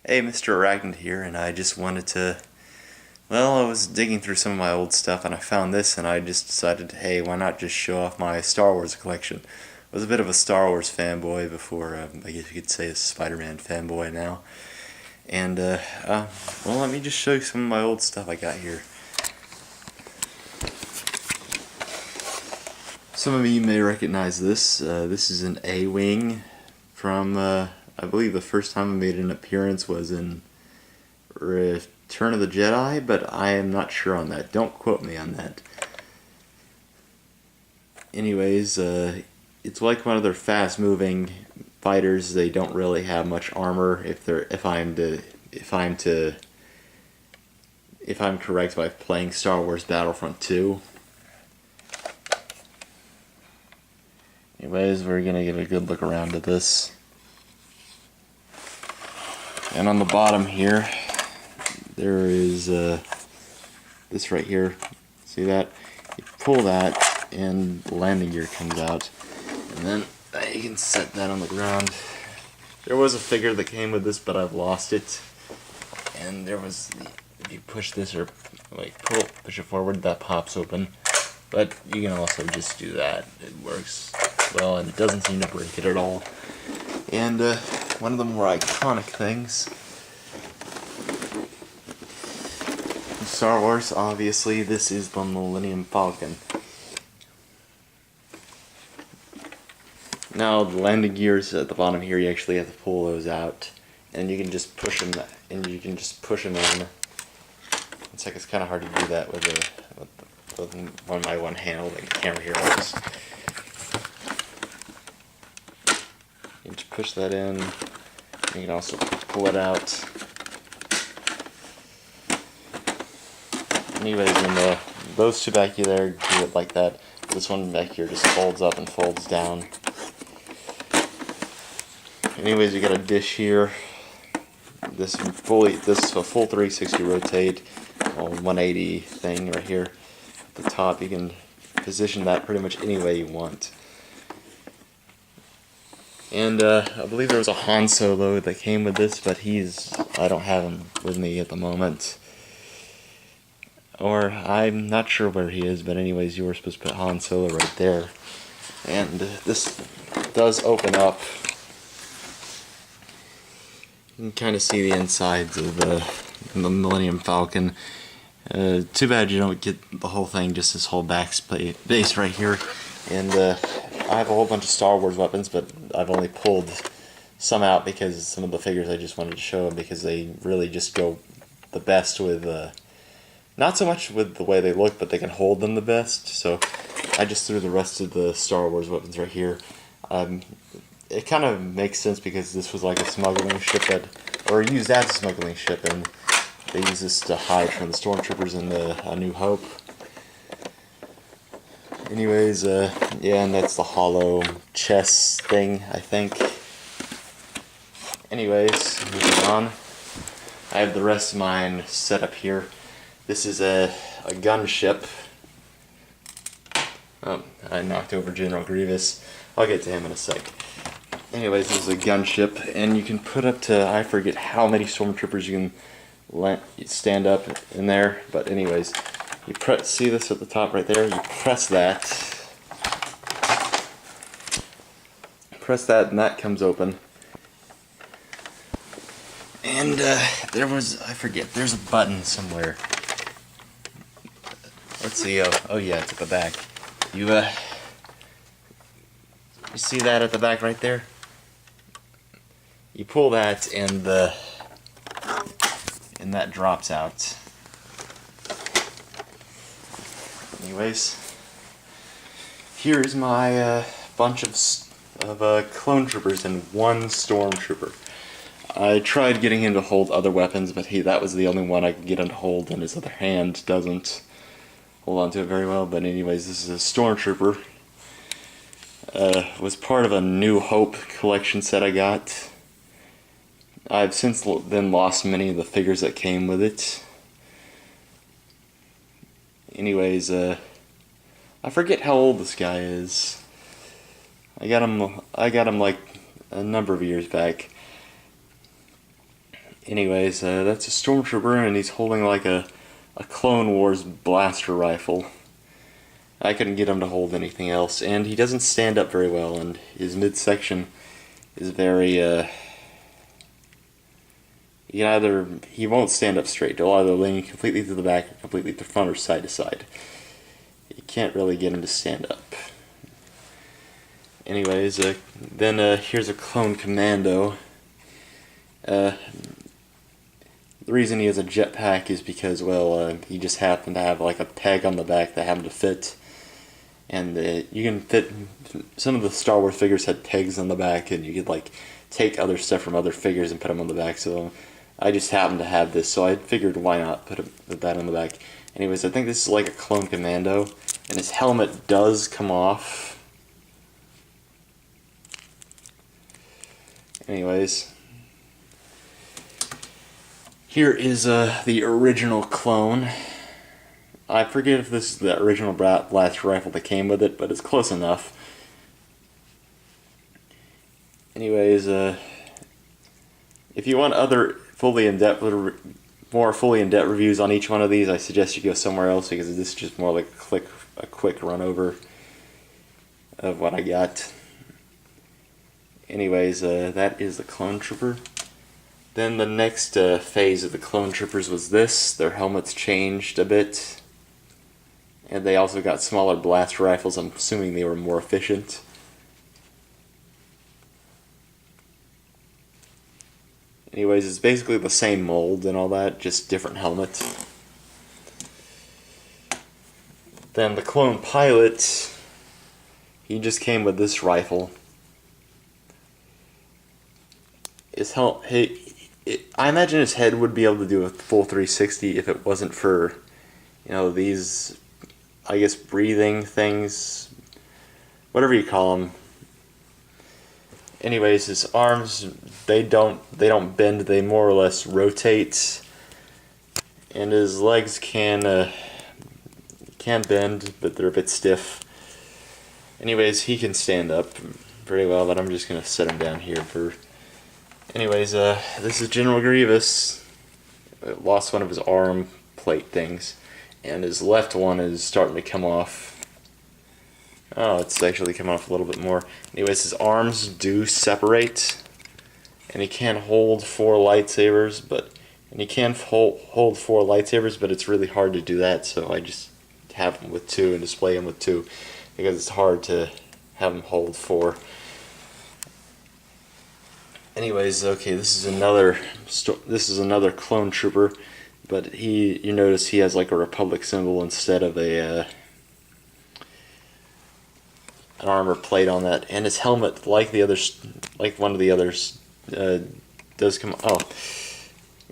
Hey, Mr. Arachnid here, and I just wanted to. Well, I was digging through some of my old stuff, and I found this, and I just decided, hey, why not just show off my Star Wars collection? I was a bit of a Star Wars fanboy before, I guess you could say a Spider-Man fanboy now. And, well, let me just show you some of my old stuff I got here. Some of you may recognize this. This is an A-Wing from, I believe the first time I made an appearance was in Return of the Jedi, but I am not sure on that. Don't quote me on that. Anyways, it's like one of their fast-moving fighters. They don't really have much armor. If I'm correct by playing Star Wars Battlefront 2. Anyways, we're gonna get a good look around at this. And on the bottom here, there is this right here. See that? You pull that, and the landing gear comes out, and then you can set that on the ground. There was a figure that came with this, but I've lost it. And there was, if you push this or like push it forward, that pops open. But you can also just do that. It works well, and it doesn't seem to break it at all. And one of the more iconic things in Star Wars, obviously, this is the Millennium Falcon. Now, the landing gears at the bottom here, you actually have to pull those out, and you can just push them, in. It's like it's kind of hard to do that with the one by one handle, like the camera here. You just push that in. You can also pull it out. Anyways, and those two back here there do it like that. This one back here just folds up and folds down. Anyways, you got a dish here. This is a full 360 rotate, 180 thing right here. At the top, you can position that pretty much any way you want. And I believe there was a Han Solo that came with this, but I don't have him with me at the moment. Or I'm not sure where he is, but anyways, you were supposed to put Han Solo right there. And this does open up. You can kind of see the insides of the Millennium Falcon. Too bad you don't get the whole thing, just this whole base right here. And I have a whole bunch of Star Wars weapons, but I've only pulled some out because some of the figures I just wanted to show them because they really just go the best with, not so much with the way they look, but they can hold them the best. So I just threw the rest of the Star Wars weapons right here. It kind of makes sense because this was like a smuggling ship or used as a smuggling ship, and they use this to hide from the stormtroopers in A New Hope. Anyways, yeah, and that's the hollow chest thing, I think. Anyways, moving on. I have the rest of mine set up here. This is a gunship. Oh, I knocked over General Grievous. I'll get to him in a sec. Anyways, this is a gunship, and you can put up to, I forget how many stormtroopers you can stand up in there, but anyways, you see this at the top right there, you press that, and that comes open. And I forget, there's a button somewhere. Let's see, oh yeah, it's at the back. You see that at the back right there? You pull that, and that drops out. Anyways, here's my bunch of clone troopers and one stormtrooper. I tried getting him to hold other weapons, but that was the only one I could get him to hold, and his other hand doesn't hold on to it very well. But anyways, this is a stormtrooper. Was part of a New Hope collection set I got. I've since then lost many of the figures that came with it. Anyways, I forget how old this guy is. I got him like a number of years back. Anyways, that's a Stormtrooper, and he's holding like a Clone Wars blaster rifle. I couldn't get him to hold anything else, and he doesn't stand up very well, and his midsection is very, he won't stand up straight. He'll either lean completely to the back or completely to front or side to side. You can't really get him to stand up. Anyways, then here's a Clone Commando. The reason he has a jetpack is because, well, he just happened to have like a peg on the back that happened to fit. And you can fit, some of the Star Wars figures had pegs on the back, and you could like take other stuff from other figures and put them on the back. So I just happened to have this, so I figured why not put that on the back. Anyways, I think this is like a Clone Commando, and his helmet does come off. Anyways, here is the original clone. I forget if this is the original blaster rifle that came with it, but it's close enough. Anyways, if you want other more fully in-depth reviews on each one of these, I suggest you go somewhere else, because this is just more like a quick run over of what I got. Anyways, that is the Clone Trooper. Then the next phase of the Clone Troopers was this. Their helmets changed a bit. And they also got smaller blaster rifles. I'm assuming they were more efficient. Anyways, it's basically the same mold and all that, just different helmet. Then the Clone Pilot, he just came with this rifle. I imagine his head would be able to do a full 360 if it wasn't for, these, I guess, breathing things, whatever you call them. Anyways, his arms, they don't bend, they more or less rotate, and his legs can bend, but they're a bit stiff. Anyways, he can stand up pretty well, but I'm just gonna set him down here for. Anyways, this is General Grievous. Lost one of his arm plate things, and his left one is starting to come off. Oh, it's actually come off a little bit more. Anyways, his arms do separate, and he can hold 4 lightsabers, but it's really hard to do that, so I just have him with 2 and display him with 2, because it's hard to have him hold 4. Anyways, okay, this is another Clone Trooper, but you notice he has like a Republic symbol instead of an armor plate on that, and his helmet, like one of the others, does come. Oh,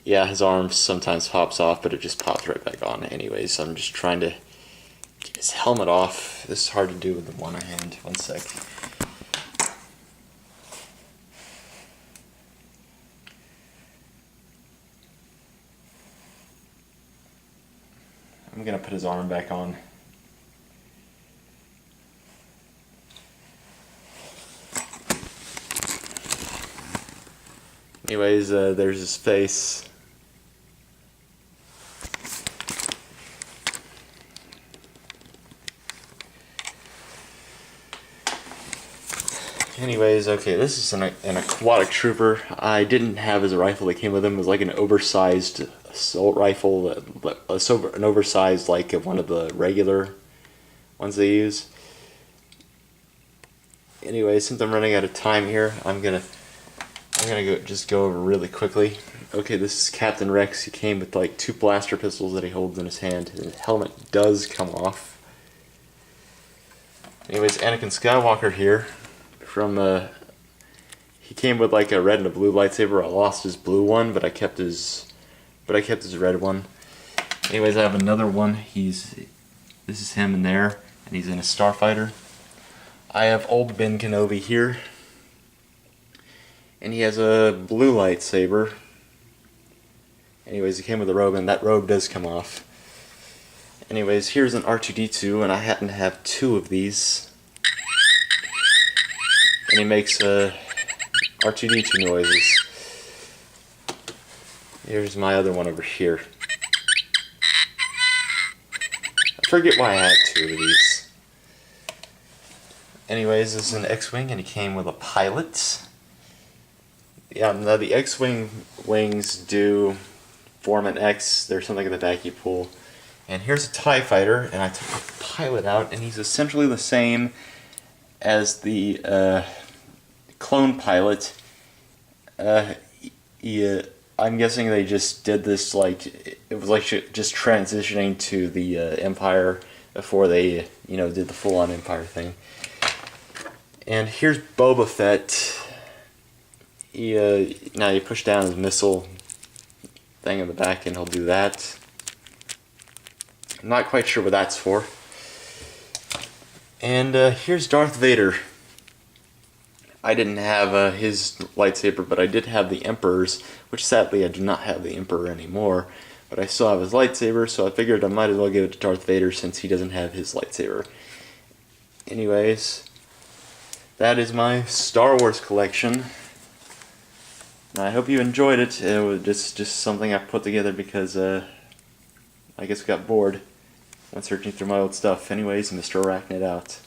yeah, his arm sometimes pops off, but it just pops right back on. Anyways, I'm just trying to get his helmet off. This is hard to do with the one hand. One sec. I'm gonna put his arm back on. Anyways, there's his face. Anyways, okay, this is an aquatic trooper. I didn't have his rifle that came with him. It was like an oversized assault rifle, an oversized like one of the regular ones they use. Anyway, since I'm running out of time here, I'm gonna go over really quickly. Okay, this is Captain Rex. He came with like 2 blaster pistols that he holds in his hand. His helmet does come off. Anyways, Anakin Skywalker here. He came with like a red and a blue lightsaber. I lost his blue one, but I kept his red one. Anyways, I have another one. This is him in there, and he's in a starfighter. I have old Ben Kenobi here, and he has a blue lightsaber. Anyways, he came with a robe, and that robe does come off. Anyways, here's an R2-D2, and I happen to have 2 of these. And he makes R2-D2 noises. Here's my other one over here. I forget why I had two of these. Anyways, this is an X-Wing and it came with a pilot. Yeah, now the X-Wing wings do form an X. There's something in the back you pull. And here's a TIE Fighter, and I took the pilot out, and he's essentially the same as the clone pilot. Yeah, I'm guessing they just did this like it was like just transitioning to the Empire before they did the full-on Empire thing. And here's Boba Fett. Now you push down his missile thing in the back, and he'll do that. I'm not quite sure what that's for. And here's Darth Vader. I didn't have his lightsaber, but I did have the Emperor's, which sadly I do not have the Emperor anymore. But I still have his lightsaber, so I figured I might as well give it to Darth Vader since he doesn't have his lightsaber. Anyways, that is my Star Wars collection. I hope you enjoyed it. It was just something I put together because I guess I got bored when searching through my old stuff. Anyways, Mr. Arachnid out.